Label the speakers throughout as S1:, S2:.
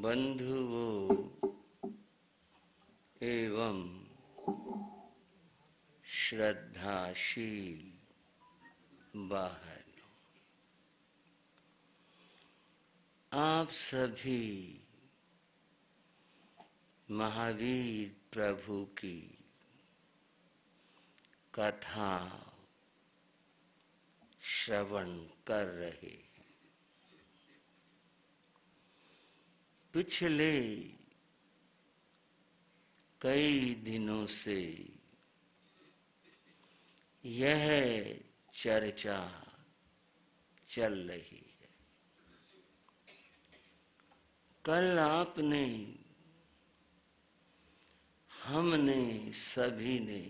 S1: बंधुओं एवं श्रद्धाशील बहनों, आप सभी महावीर प्रभु की कथा श्रवण कर रहे हैं। पिछले कई दिनों से यह चर्चा चल रही है। कल आपने, हमने सभी ने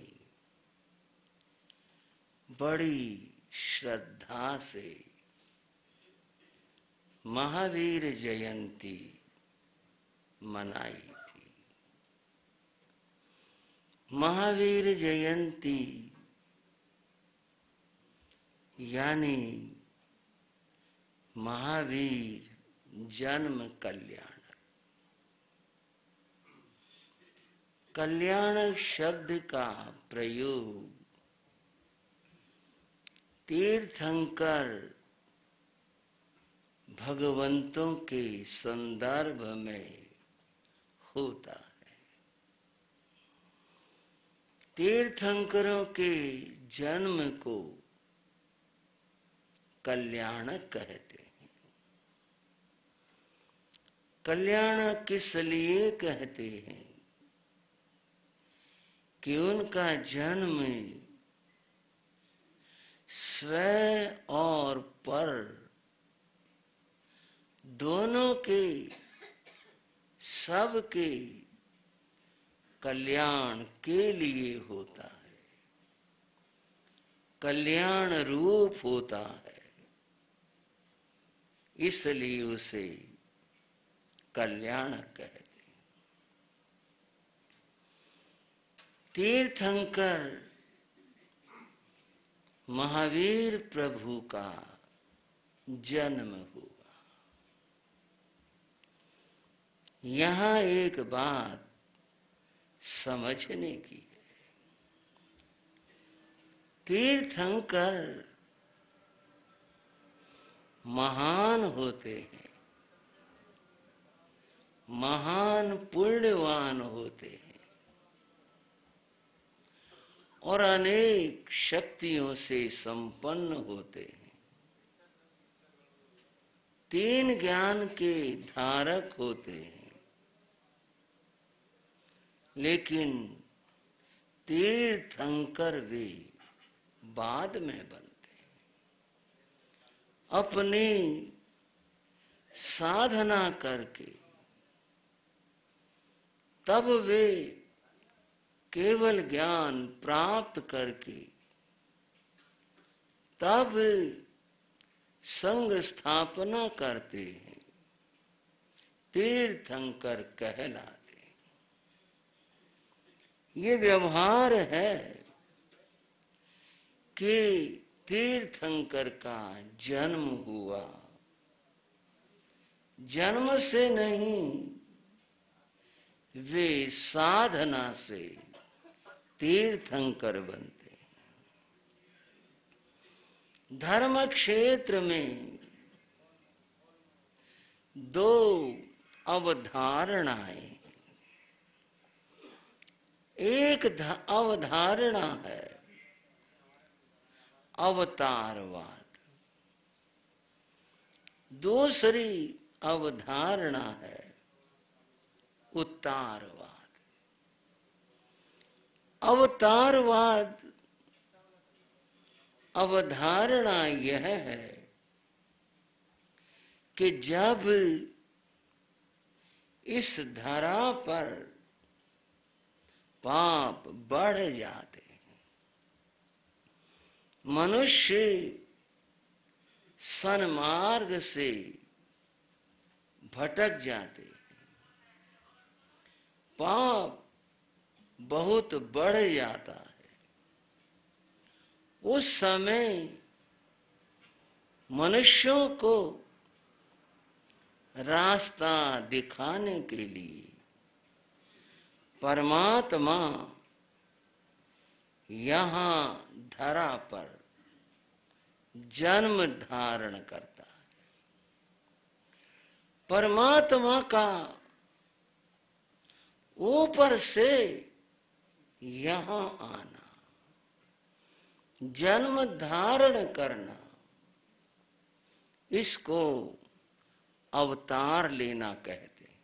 S1: बड़ी श्रद्धा से महावीर जयंती मनाई थी। महावीर जयंती यानी महावीर जन्म कल्याण। कल्याण शब्द का प्रयोग तीर्थंकर भगवंतों के संदर्भ में होता है। तीर्थंकरों के जन्म को कल्याण कहते हैं। कल्याण किस लिए कहते हैं कि उनका जन्म स्व और पर दोनों के, सबके कल्याण के लिए होता है, कल्याण रूप होता है, इसलिए उसे कल्याण कहते हैं। तीर्थंकर महावीर प्रभु का जन्म हुआ। यहाँ एक बात समझने की है। तीर्थंकर महान होते हैं, महान पुण्यवान होते हैं और अनेक शक्तियों से संपन्न होते हैं। तीन ज्ञान के धारक होते हैं, लेकिन तीर्थंकर वे बाद में बनते हैं। अपनी साधना करके तब वे केवल ज्ञान प्राप्त करके तब संघ स्थापना करते हैं, तीर्थंकर कहलाते हैं। ये व्यवहार है कि तीर्थंकर का जन्म हुआ, जन्म से नहीं, वे साधना से तीर्थंकर बनते हैं। धर्म क्षेत्र में दो अवधारणाएं। एक अवधारणा है अवतारवाद, दूसरी अवधारणा है उत्तारवाद। अवतारवाद अवधारणा यह है कि जब इस धरा पर पाप बढ़ जाते हैं, मनुष्य सन्मार्ग से भटक जाते हैं, पाप बहुत बढ़ जाता है, उस समय मनुष्यों को रास्ता दिखाने के लिए परमात्मा यहाँ धरा पर जन्म धारण करता है। परमात्मा का ऊपर से यहाँ आना, जन्म धारण करना, इसको अवतार लेना कहते हैं।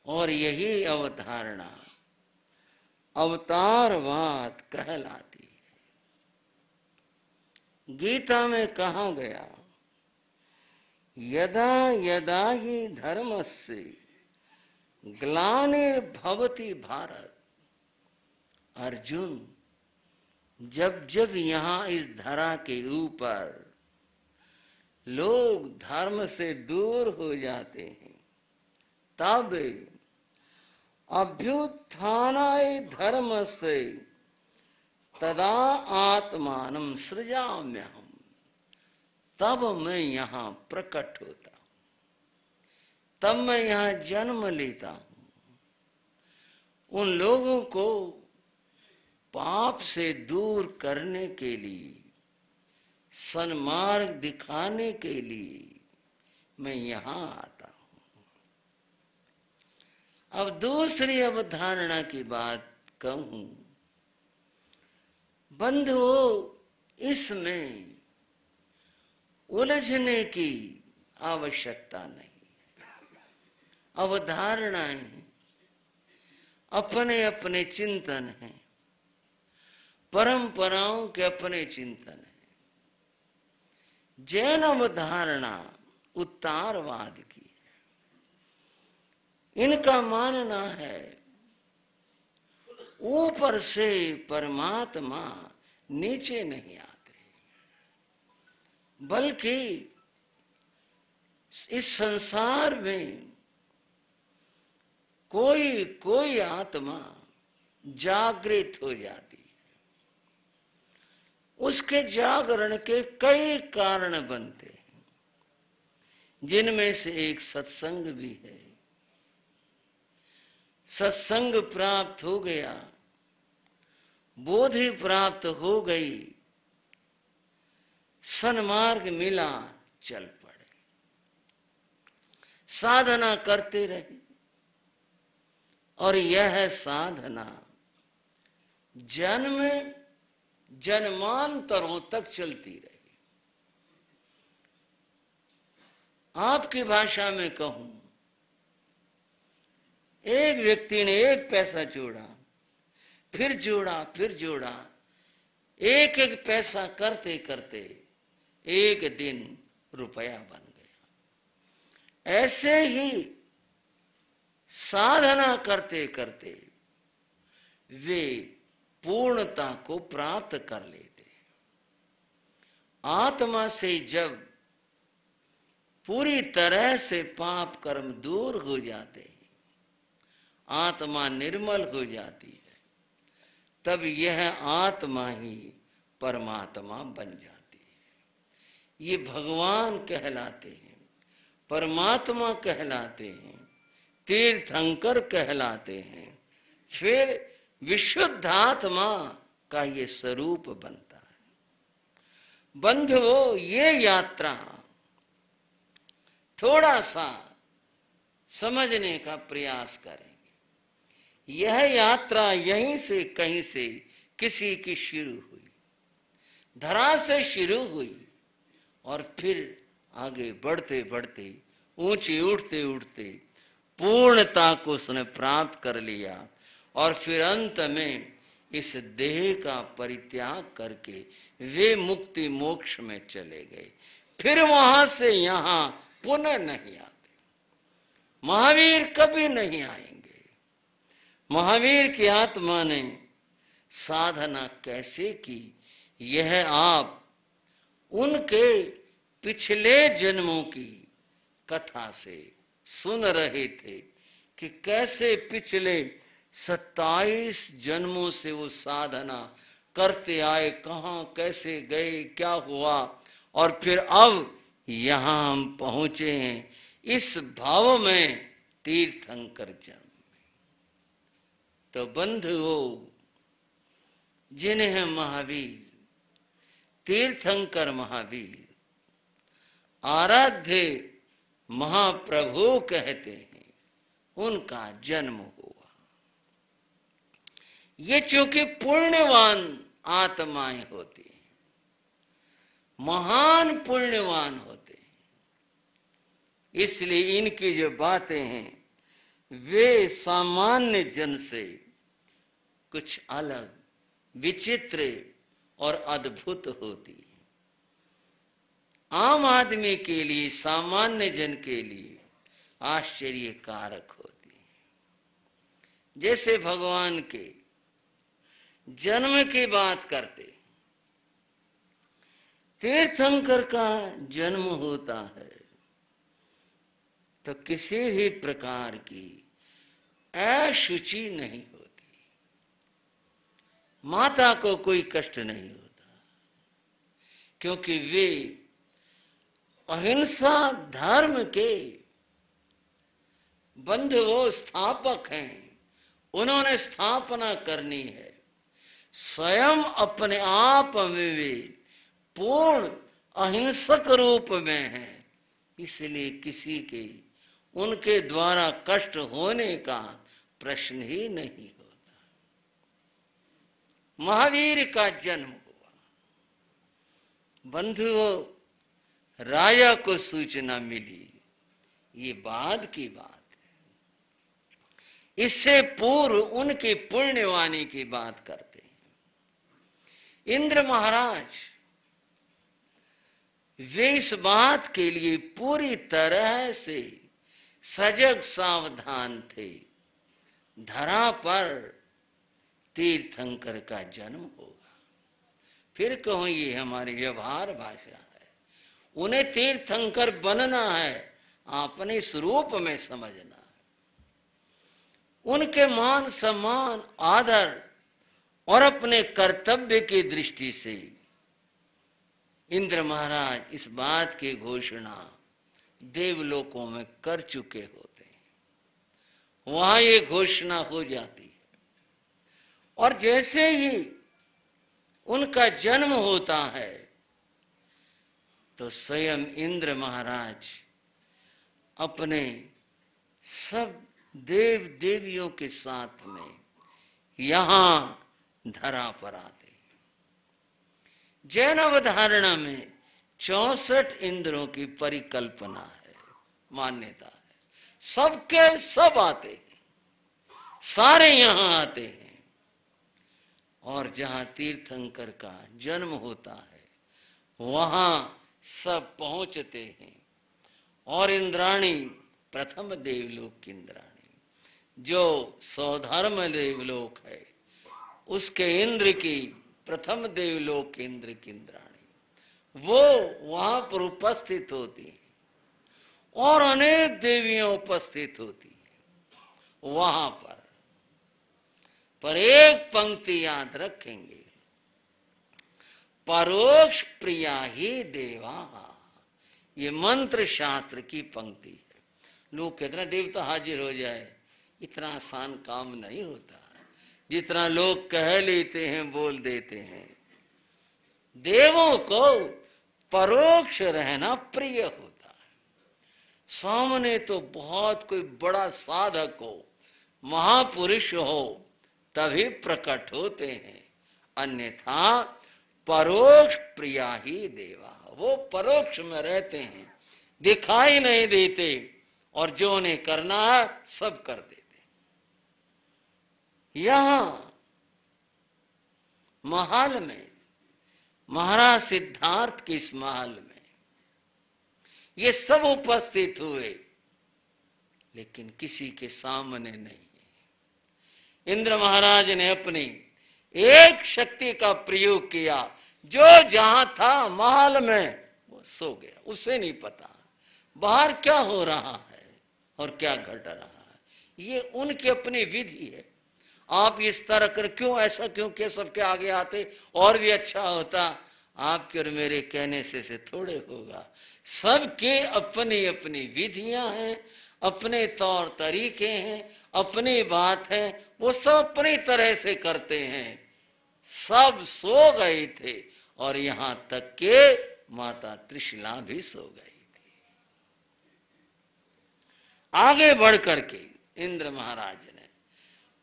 S1: और यही अवधारणा अवतारवाद कहलाती है। गीता में कहा गया, यदा यदा हि धर्मस्य ग्लानिर्भवति भारत। अर्जुन, जब जब यहाँ इस धरा के ऊपर लोग धर्म से दूर हो जाते हैं, तब अभ्युत्थानाय धर्मस्य तदा आत्मानं सृजाम्यहम्। तब मैं यहाँ प्रकट होता हूँ, तब मैं यहाँ जन्म लेता हूँ। उन लोगों को पाप से दूर करने के लिए, सन्मार्ग दिखाने के लिए मैं यहाँ आता हूँ। अब दूसरी अवधारणा की बात कहूँ, बंधुओं, इसमें उलझने की आवश्यकता नहीं। अवधारणाएं अपने अपने चिंतन हैं, परंपराओं के अपने चिंतन हैं। जैन अवधारणा उत्तारवाद की है। इनका मानना है ऊपर से परमात्मा नीचे नहीं आते, बल्कि इस संसार में कोई कोई आत्मा जागृत हो जाती है। उसके जागरण के कई कारण बनते हैं, जिनमें से एक सत्संग भी है। सत्संग प्राप्त हो गया, बोधि प्राप्त हो गई, सन्मार्ग मिला, चल पड़े, साधना करते रहे। और यह साधना जन्म जन्मांतरों तक चलती रही। आपकी भाषा में कहूं, एक व्यक्ति ने एक पैसा जोड़ा, फिर जोड़ा, फिर जोड़ा, एक एक पैसा करते करते एक दिन रुपया बन गया। ऐसे ही साधना करते करते वे पूर्णता को प्राप्त कर लेते। आत्मा से जब पूरी तरह से पाप कर्म दूर हो जाते हैं, आत्मा निर्मल हो जाती है, तब यह आत्मा ही परमात्मा बन जाती है। ये भगवान कहलाते हैं, परमात्मा कहलाते हैं, तीर्थंकर कहलाते हैं। फिर विशुद्ध आत्मा का ये स्वरूप बनता है। बंधुओं, ये यात्रा थोड़ा सा समझने का प्रयास करेंगे। यह यात्रा यहीं से कहीं से किसी की शुरू हुई, धरा से शुरू हुई, और फिर आगे बढ़ते बढ़ते, ऊंचे उठते उठते पूर्णता को उसने प्राप्त कर लिया। और फिर अंत में इस देह का परित्याग करके वे मुक्ति मोक्ष में चले गए। फिर वहां से यहां पुनः नहीं आते। महावीर कभी नहीं आएंगे। महावीर की आत्मा ने साधना कैसे की, यह आप उनके पिछले जन्मों की कथा से सुन रहे थे कि कैसे पिछले 27 जन्मों से वो साधना करते आए, कहाँ कैसे गए, क्या हुआ, और फिर अब यहां हम पहुंचे हैं इस भाव में तीर्थंकर जन्म में। तो बंधुओं, जिन्हें महावीर, तीर्थंकर महावीर, आराध्य महाप्रभु कहते हैं, उनका जन्म हुआ। ये चूंकि पुण्यवान आत्माएं होती हैं, महान पुण्यवान होते हैं, इसलिए इनकी जो बातें हैं वे सामान्य जन से कुछ अलग, विचित्र और अद्भुत होती है। आम आदमी के लिए, सामान्य जन के लिए आश्चर्य कारक होती है। जैसे भगवान के जन्म की बात करते, तीर्थंकर का जन्म होता है तो किसी भी प्रकार की अशुचि नहीं होती, माता को कोई कष्ट नहीं होता, क्योंकि वे अहिंसा धर्म के बंधुओं स्थापक हैं। उन्होंने स्थापना करनी है। स्वयं अपने आप में वे पूर्ण अहिंसक रूप में हैं, इसलिए किसी के उनके द्वारा कष्ट होने का प्रश्न ही नहीं होता। महावीर का जन्म हुआ। बंधुओं, राजा को सूचना मिली, ये बाद की बात है। इससे पूर्व उनकी पुण्यवाणी की बात करते हैं। इंद्र महाराज वे इस बात के लिए पूरी तरह से सजग सावधान थे, धरा पर तीर्थंकर का जन्म होगा। फिर कहूं ये हमारी व्यवहार भाषा है, उन्हें तीर्थंकर बनना है, अपने स्वरूप में समझना है। उनके मान सम्मान आदर और अपने कर्तव्य की दृष्टि से इंद्र महाराज इस बात की घोषणा देवलोकों में कर चुके होते हैं। वहां ये घोषणा हो जाती है और जैसे ही उनका जन्म होता है तो स्वयं इंद्र महाराज अपने सब देव देवियों के साथ में यहां धरा पर आते। जैन अवधारणा में 64 इंद्रों की परिकल्पना है, मान्यता है। सबके सब आते हैं, सारे यहां आते हैं। और जहां तीर्थंकर का जन्म होता है वहां सब पहुंचते हैं। और इंद्राणी, प्रथम देवलोक की इंद्राणी, जो सौधर्म देवलोक है, उसके इंद्र की, प्रथम देवलोक के इंद्र की इंद्राणी, वो वहां पर उपस्थित होती है और अनेक देवियां उपस्थित होती है वहां पर एक पंक्ति याद रखेंगे, परोक्ष प्रिया ही देवा। ये मंत्र शास्त्र की पंक्ति है। लोग कहते हैं देवता हाजिर हो जाए, इतना आसान काम नहीं होता जितना लोग कह लेते हैं, बोल देते हैं। देवों को परोक्ष रहना प्रिय होता है। सामने तो बहुत कोई बड़ा साधक हो, महापुरुष हो, तभी प्रकट होते हैं, अन्यथा परोक्ष प्रिया ही देवा। वो परोक्ष में रहते हैं, दिखाई नहीं देते और जो उन्हें करना है सब कर देते। यहां महल में, महाराज सिद्धार्थ के इस महल में ये सब उपस्थित हुए, लेकिन किसी के सामने नहीं। इंद्र महाराज ने अपनी एक शक्ति का प्रयोग किया, जो जहां था महल में वो सो गया, उसे नहीं पता बाहर क्या हो रहा है और क्या घट रहा है। ये उनकी अपनी विधि है। आप इस तरह कर क्यों, ऐसा क्यों के सबके आगे आते, और भी अच्छा होता। आपके और मेरे कहने से थोड़े होगा। सबके अपनी अपनी विधियां हैं, अपने तौर तरीके हैं, अपनी बात है, वो सब अपनी तरह से करते हैं। सब सो गए थे और यहां तक के माता त्रिशला भी सो गई थी। आगे बढ़ करके इंद्र महाराज ने,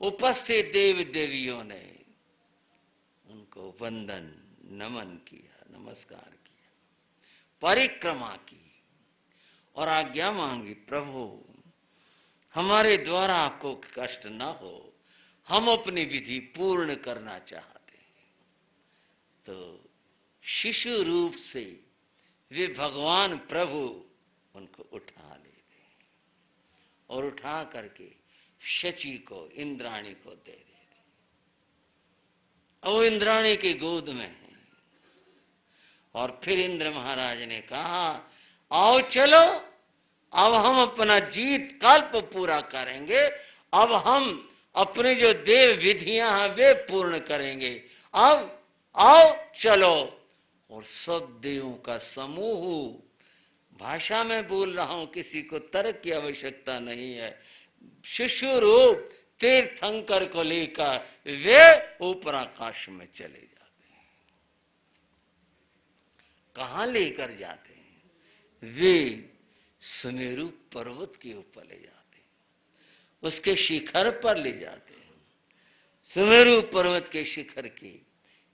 S1: उपस्थित देव देवियों ने उनको वंदन नमन किया, नमस्कार किया, परिक्रमा की और आज्ञा मांगी, प्रभु हमारे द्वारा आपको कष्ट न हो, हम अपनी विधि पूर्ण करना चाहते हैं। तो शिशु रूप से वे भगवान प्रभु उनको उठा ले गए और उठा करके शची को, इंद्राणी को दे दे। वो इंद्राणी की गोद में है। और फिर इंद्र महाराज ने कहा, आओ चलो, अब हम अपना जीत कल्प पूरा करेंगे, अब हम अपने जो देव विधियां हैं वे पूर्ण करेंगे, अब आओ चलो। और सब देवों का समूह, भाषा में बोल रहा हूं, किसी को तर्क की आवश्यकता नहीं है, शिशु रूप तीर्थंकर को लेकर वे ऊपर आकाश में चले जाते हैं। कहां लेकर जाते हैं? वे सुमेरु पर्वत के ऊपर ले जाते हैं, उसके शिखर पर ले जाते हैं। सुमेरु पर्वत के शिखर की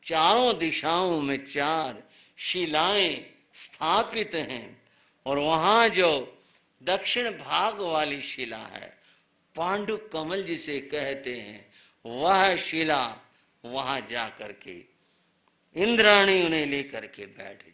S1: चारों दिशाओं में 4 शिलाएं स्थापित हैं और वहां जो दक्षिण भाग वाली शिला है, पांडु कमल जिसे कहते हैं, वह शिला, वहां जाकर के इंद्राणी उन्हें लेकर के बैठ